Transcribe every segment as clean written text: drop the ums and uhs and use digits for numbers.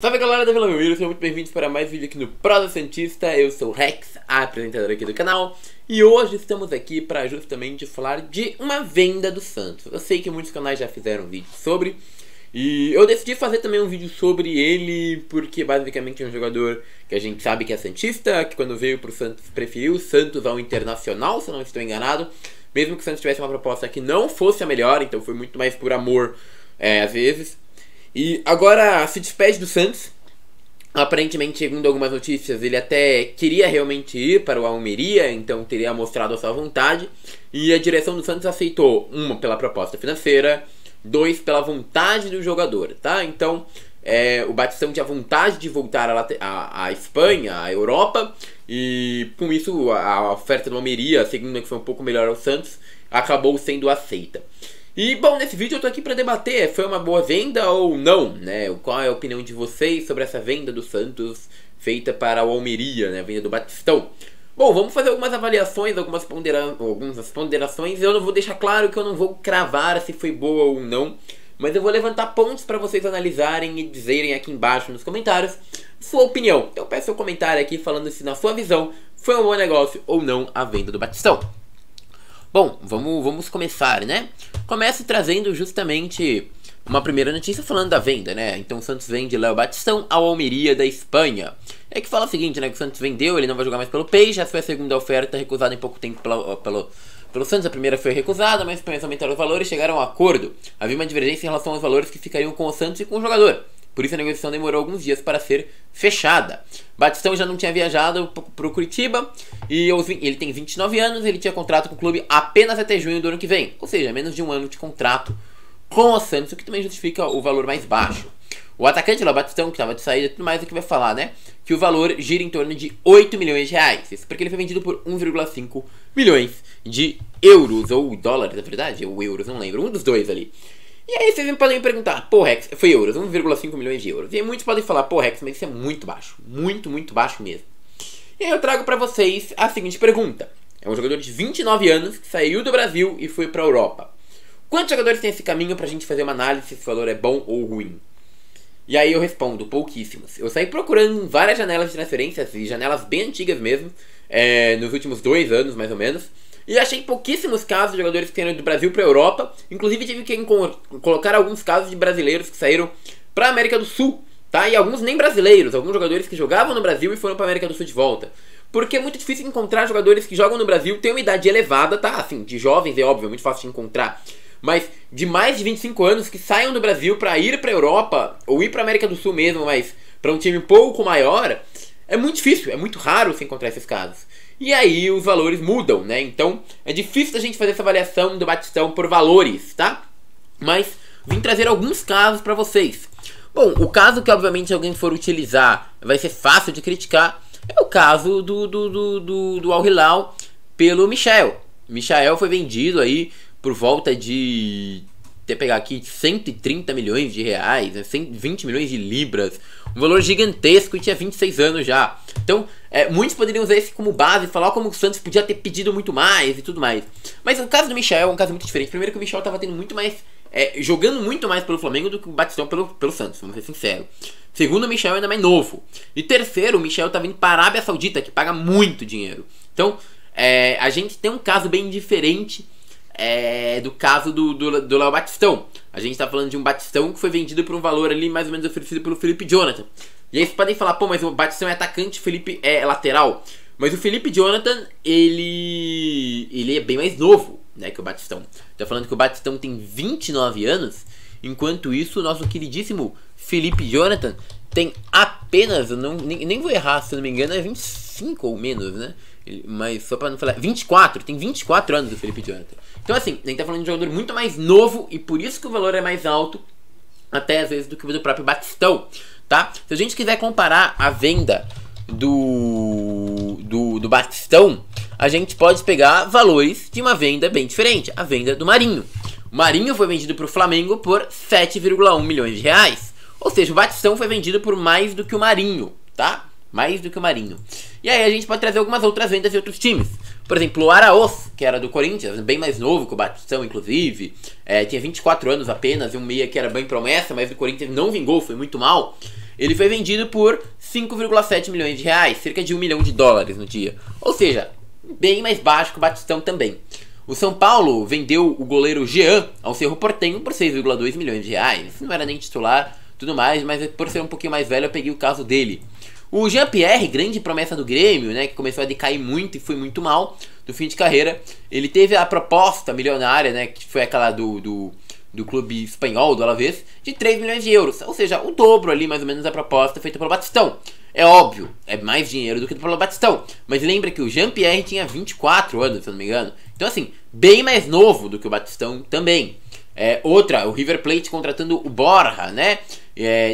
Salve galera da Vila Belmiro, sejam muito bem-vindos para mais um vídeo aqui no Prosa Santista. Eu sou o Rex, apresentador aqui do canal, e hoje estamos aqui para justamente falar de uma venda do Santos. Eu sei que muitos canais já fizeram vídeo sobre, e eu decidi fazer também um vídeo sobre ele porque basicamente é um jogador que a gente sabe que é santista, que quando veio pro Santos preferiu o Santos ao Internacional, se eu não estou enganado, mesmo que o Santos tivesse uma proposta que não fosse a melhor, então foi muito mais por amor às vezes. E agora se despede do Santos. Aparentemente, segundo algumas notícias, ele até queria realmente ir para o Almeria, então teria mostrado a sua vontade. E a direção do Santos aceitou, uma, pela proposta financeira, dois, pela vontade do jogador, tá? Então, o Batistão tinha vontade de voltar à Espanha, à Europa, e com isso a oferta do Almeria, a segunda, que foi um pouco melhor ao Santos, acabou sendo aceita. E bom, nesse vídeo eu tô aqui pra debater, foi uma boa venda ou não, né? Qual é a opinião de vocês sobre essa venda do Santos feita para o Almeria, né? A venda do Batistão. Bom, vamos fazer algumas avaliações, algumas ponderações. Eu não vou deixar claro que eu não vou cravar se foi boa ou não, mas eu vou levantar pontos para vocês analisarem e dizerem aqui embaixo nos comentários sua opinião. Então peço seu comentário aqui falando se na sua visão foi um bom negócio ou não a venda do Batistão. Bom, vamos começar, né? Começo trazendo justamente uma primeira notícia falando da venda, né? Então o Santos vende Léo Batistão ao Almeria da Espanha. É que fala o seguinte, né? Que o Santos vendeu, ele não vai jogar mais pelo Peixe. Essa foi a segunda oferta recusada em pouco tempo pelo Santos. A primeira foi recusada, mas depois aumentaram os valores e chegaram a um acordo. Havia uma divergência em relação aos valores que ficariam com o Santos e com o jogador. Por isso a negociação demorou alguns dias para ser fechada. Batistão já não tinha viajado para o Curitiba e ele tem 29 anos, ele tinha contrato com o clube apenas até junho do ano que vem. Ou seja, menos de um ano de contrato com o Santos, o que também justifica o valor mais baixo. O atacante lá, Batistão, que estava de saída e tudo mais, o que vai falar, né? Que o valor gira em torno de 8 milhões de reais. Isso porque ele foi vendido por 1,5 milhões de euros, ou dólares, na verdade, ou euros, não lembro, um dos dois ali. E aí vocês podem me perguntar, pô Rex, foi euros, 1,5 milhões de euros. E aí muitos podem falar, pô Rex, mas isso é muito baixo, muito baixo mesmo. E aí eu trago pra vocês a seguinte pergunta. É um jogador de 29 anos que saiu do Brasil e foi pra Europa. Quantos jogadores tem esse caminho pra gente fazer uma análise se esse valor é bom ou ruim? E aí eu respondo, pouquíssimos. Eu saí procurando em várias janelas de transferências, e janelas bem antigas mesmo, nos últimos 2 anos mais ou menos. E achei pouquíssimos casos de jogadores que saíram do Brasil para a Europa. Inclusive tive que colocar alguns casos de brasileiros que saíram para a América do Sul, tá? E alguns nem brasileiros, alguns jogadores que jogavam no Brasil e foram para a América do Sul de volta. Porque é muito difícil encontrar jogadores que jogam no Brasil, têm uma idade elevada, tá? Assim, de jovens é óbvio, é muito fácil de encontrar. Mas de mais de 25 anos que saiam do Brasil para ir para a Europa, ou ir para a América do Sul mesmo, mas para um time um pouco maior, é muito difícil, é muito raro se encontrar esses casos. E aí os valores mudam, né? Então é difícil a gente fazer essa avaliação do Batistão por valores, tá? Mas vim trazer alguns casos pra vocês. Bom, o caso que obviamente alguém for utilizar vai ser fácil de criticar é o caso do Al Hilal pelo Michel. Michel foi vendido aí por volta de... Até pegar aqui 130 milhões de reais, né? 120 milhões de libras, um valor gigantesco, e tinha 26 anos já. Então, muitos poderiam usar isso como base e falar como o Santos podia ter pedido muito mais e tudo mais. Mas o caso do Michel é um caso muito diferente. Primeiro que o Michel estava tendo muito mais, jogando muito mais pelo Flamengo do que o Batistão pelo Santos, vamos ser sinceros. Segundo, o Michel é ainda mais novo. E terceiro, o Michel estava indo para a Arábia Saudita, que paga muito dinheiro. Então, a gente tem um caso bem diferente do caso do Léo Batistão. A gente tá falando de um Batistão que foi vendido por um valor ali mais ou menos oferecido pelo Felipe Jonathan. E aí vocês podem falar, pô, mas o Batistão é atacante, o Felipe é lateral. Mas o Felipe Jonathan, ele é bem mais novo, né, que o Batistão. Tá falando que o Batistão tem 29 anos, enquanto isso o nosso queridíssimo Felipe Jonathan tem apenas, nem vou errar, se eu não me engano, é 25 ou menos, né? Mas só pra não falar, 24, tem 24 anos o Felipe Jonathan. Então assim, a gente tá falando de um jogador muito mais novo e por isso que o valor é mais alto, até às vezes, do que o do próprio Batistão, tá? Se a gente quiser comparar a venda do Batistão, a gente pode pegar valores de uma venda bem diferente, a venda do Marinho. O Marinho foi vendido pro Flamengo por 7,1 milhões de reais. Ou seja, o Batistão foi vendido por mais do que o Marinho, tá? Mais do que o Marinho. E aí a gente pode trazer algumas outras vendas de outros times. Por exemplo, o Araújo, que era do Corinthians, bem mais novo que o Batistão, inclusive. Tinha 24 anos apenas, e um meia que era bem promessa, mas o Corinthians não vingou, foi muito mal. ele foi vendido por 5,7 milhões de reais, cerca de 1 milhão de dólares no dia. Ou seja, bem mais baixo que o Batistão também. O São Paulo vendeu o goleiro Jean ao Cerro Porteño por 6,2 milhões de reais. Não era nem titular, tudo mais, mas por ser um pouquinho mais velho eu peguei o caso dele. O Jean-Pierre, grande promessa do Grêmio, né, que começou a decair muito e foi muito mal no fim de carreira, ele teve a proposta milionária, né, que foi aquela do clube espanhol, do Alavés, de 3 milhões de euros. Ou seja, o dobro ali, mais ou menos, da proposta feita pelo Batistão. É óbvio, é mais dinheiro do que pelo Batistão. Mas lembra que o Jean-Pierre tinha 24 anos, se eu não me engano. Então, assim, bem mais novo do que o Batistão também. O River Plate contratando o Borja, né?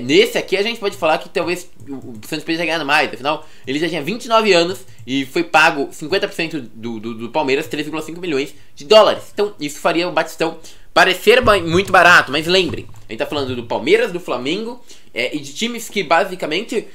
Nesse aqui a gente pode falar que talvez o Santos poderia ganhar mais. Afinal, ele já tinha 29 anos e foi pago 50% do Palmeiras, 3,5 milhões de dólares. Então, isso faria o Batistão parecer muito barato. Mas lembrem, a gente tá falando do Palmeiras, do Flamengo e de times que basicamente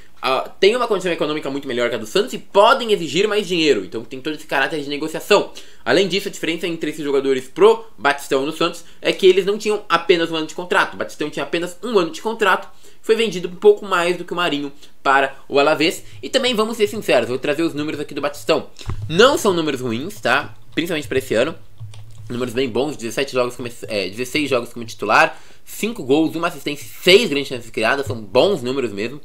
têm uma condição econômica muito melhor que a do Santos e podem exigir mais dinheiro. Então tem todo esse caráter de negociação. Além disso, a diferença entre esses jogadores pro Batistão e no Santos é que eles não tinham apenas um ano de contrato. O Batistão tinha apenas um ano de contrato. Foi vendido um pouco mais do que o Marinho para o Alavés. E também, vamos ser sinceros, vou trazer os números aqui do Batistão. Não são números ruins, tá? Principalmente para esse ano. Números bem bons, 16 jogos como titular, 5 gols, 1 assistência, 6 grandes chances criadas, são bons números mesmo.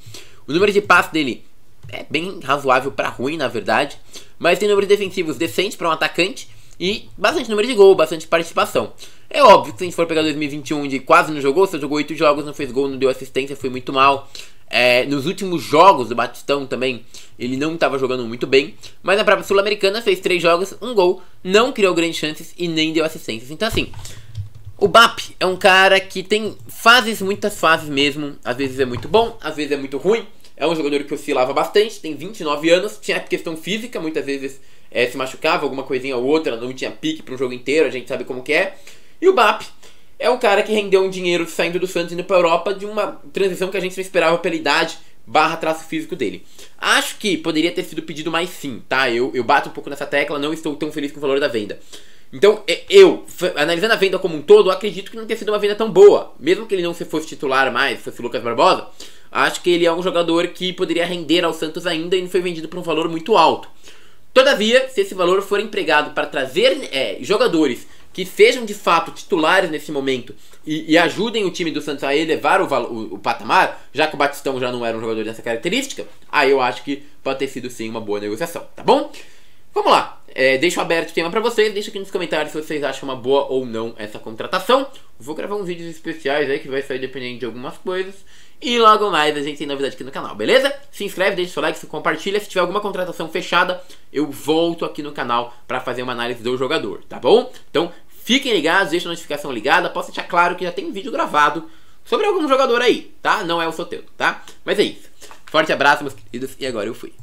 O número de passes dele é bem razoável para ruim, na verdade, mas tem números defensivos decentes para um atacante e bastante número de gol, bastante participação. É óbvio que se a gente for pegar 2021, onde quase não jogou, só jogou 8 jogos, não fez gol, não deu assistência, foi muito mal. Nos últimos jogos do Batistão também, ele não estava jogando muito bem, mas na própria Sul-Americana fez 3 jogos, 1 gol, não criou grandes chances e nem deu assistências. Então assim, o BAP é um cara que tem fases, muitas fases mesmo. Às vezes é muito bom, às vezes é muito ruim. É um jogador que oscilava bastante, tem 29 anos, tinha questão física, muitas vezes se machucava, alguma coisinha ou outra, não tinha pique para um jogo inteiro, a gente sabe como que é. E o BAP é um cara que rendeu um dinheiro saindo do Santos e indo pra Europa de uma transição que a gente não esperava pela idade / traço físico dele. Acho que poderia ter sido pedido mais sim, tá? Eu bato um pouco nessa tecla, não estou tão feliz com o valor da venda. Então, analisando a venda como um todo, eu acredito que não tenha sido uma venda tão boa. Mesmo que ele não fosse titular mais, fosse o Lucas Barbosa, acho que ele é um jogador que poderia render ao Santos ainda e não foi vendido por um valor muito alto. Todavia, se esse valor for empregado para trazer jogadores que sejam de fato titulares nesse momento e ajudem o time do Santos a elevar o patamar, já que o Batistão já não era um jogador dessa característica, aí eu acho que pode ter sido sim uma boa negociação, tá bom? Vamos lá, deixo aberto o tema pra vocês, deixa aqui nos comentários se vocês acham uma boa ou não essa contratação. Vou gravar uns vídeos especiais aí que vai sair dependendo de algumas coisas. E logo mais a gente tem novidade aqui no canal, beleza? Se inscreve, deixa o seu like, se compartilha. Se tiver alguma contratação fechada, eu volto aqui no canal pra fazer uma análise do jogador, tá bom? Então fiquem ligados, deixa a notificação ligada. Posso deixar claro que já tem um vídeo gravado sobre algum jogador aí, tá? Não é o Soteldo, tá? Mas é isso. Forte abraço, meus queridos, e agora eu fui.